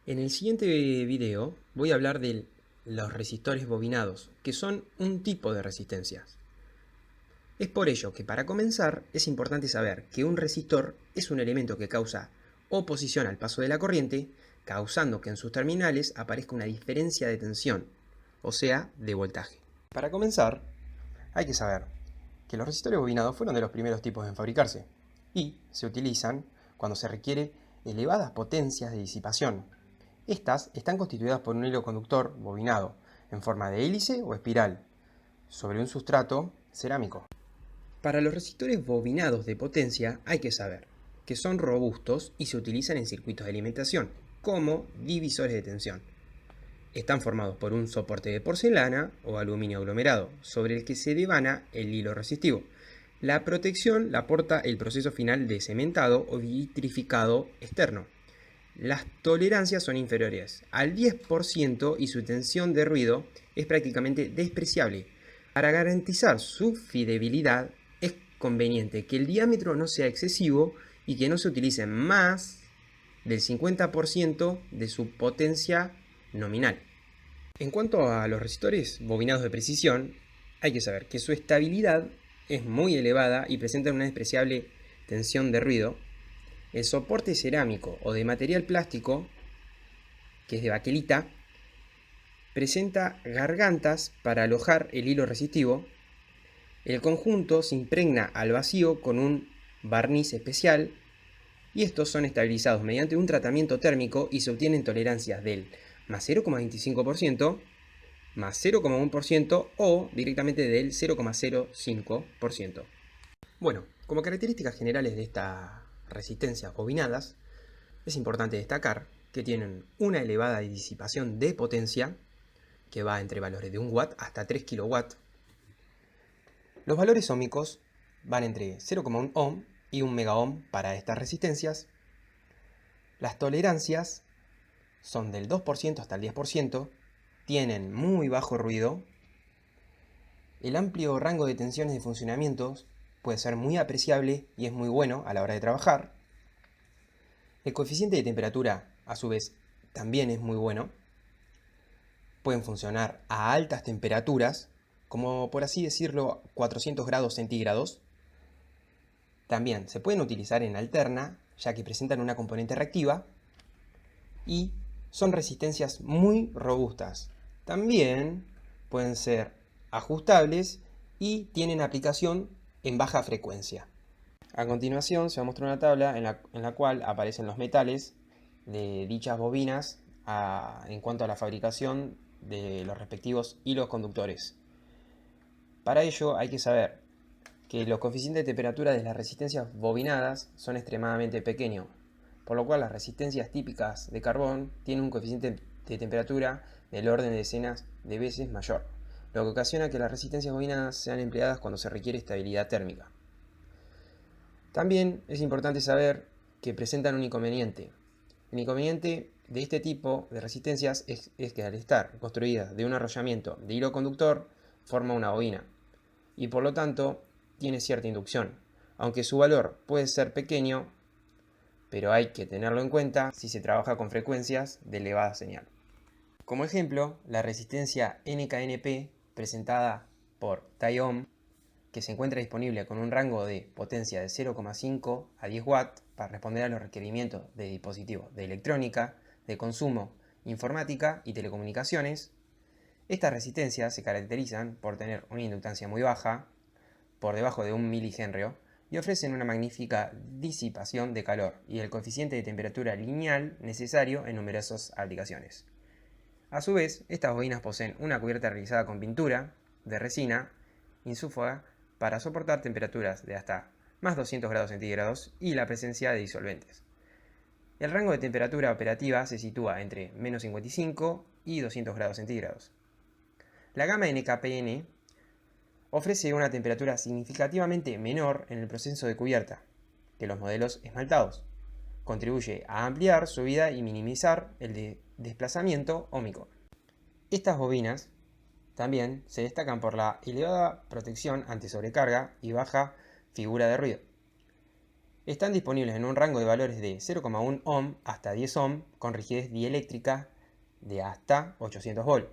En el siguiente video voy a hablar de los resistores bobinados, que son un tipo de resistencias. Es por ello que para comenzar es importante saber que un resistor es un elemento que causa oposición al paso de la corriente, causando que en sus terminales aparezca una diferencia de tensión, o sea, de voltaje. Para comenzar, hay que saber que los resistores bobinados fueron de los primeros tipos en fabricarse y se utilizan cuando se requiere elevadas potencias de disipación. Estas están constituidas por un hilo conductor bobinado en forma de hélice o espiral sobre un sustrato cerámico. Para los resistores bobinados de potencia hay que saber que son robustos y se utilizan en circuitos de alimentación como divisores de tensión. Están formados por un soporte de porcelana o aluminio aglomerado sobre el que se devana el hilo resistivo. La protección la aporta el proceso final de cementado o vitrificado externo. Las tolerancias son inferiores al 10% y su tensión de ruido es prácticamente despreciable. Para garantizar su fidelidad es conveniente que el diámetro no sea excesivo y que no se utilice más del 50% de su potencia nominal. En cuanto a los resistores bobinados de precisión, hay que saber que su estabilidad es muy elevada y presentan una despreciable tensión de ruido. El soporte cerámico o de material plástico, que es de baquelita, presenta gargantas para alojar el hilo resistivo. El conjunto se impregna al vacío con un barniz especial y estos son estabilizados mediante un tratamiento térmico y se obtienen tolerancias del más 0,25%, más 0,1% o directamente del 0,05%. Bueno, como características generales de estas resistencias bobinadas, es importante destacar que tienen una elevada disipación de potencia, que va entre valores de 1 watt hasta 3 kilowatts. Los valores óhmicos van entre 0,1 ohm y 1 megaohm para estas resistencias. Las tolerancias son del 2% hasta el 10%, tienen muy bajo ruido. El amplio rango de tensiones de funcionamiento puede ser muy apreciable y es muy bueno a la hora de trabajar. El coeficiente de temperatura, a su vez, también es muy bueno. Pueden funcionar a altas temperaturas, como por así decirlo 400 grados centígrados. También se pueden utilizar en alterna, ya que presentan una componente reactiva y son resistencias muy robustas. También pueden ser ajustables y tienen aplicación en baja frecuencia. A continuación se va a mostrar una tabla en la cual aparecen los metales de dichas bobinas en cuanto a la fabricación de los respectivos hilos conductores. Para ello hay que saber que los coeficientes de temperatura de las resistencias bobinadas son extremadamente pequeños, por lo cual las resistencias típicas de carbón tienen un coeficiente de temperatura del orden de decenas de veces mayor, lo que ocasiona que las resistencias bobinadas sean empleadas cuando se requiere estabilidad térmica. También es importante saber que presentan un inconveniente. El inconveniente de este tipo de resistencias es que al estar construidas de un arrollamiento de hilo conductor, forma una bobina y por lo tanto tiene cierta inducción, aunque su valor puede ser pequeño, pero hay que tenerlo en cuenta si se trabaja con frecuencias de elevada señal. Como ejemplo, la resistencia NKNP presentada por Taiyom, que se encuentra disponible con un rango de potencia de 0,5 a 10 watts para responder a los requerimientos de dispositivos de electrónica, de consumo, informática y telecomunicaciones. Estas resistencias se caracterizan por tener una inductancia muy baja, por debajo de 1 milihenrio, y ofrecen una magnífica disipación de calor y el coeficiente de temperatura lineal necesario en numerosas aplicaciones. A su vez, estas bobinas poseen una cubierta realizada con pintura de resina insúfaga para soportar temperaturas de hasta más 200 grados centígrados y la presencia de disolventes. El rango de temperatura operativa se sitúa entre menos 55 y 200 grados centígrados. La gama NKPN ofrece una temperatura significativamente menor en el proceso de cubierta que los modelos esmaltados. Contribuye a ampliar su vida y minimizar el desplazamiento óhmico. Estas bobinas también se destacan por la elevada protección ante sobrecarga y baja figura de ruido. Están disponibles en un rango de valores de 0,1 ohm hasta 10 ohm con rigidez dieléctrica de hasta 800 volt.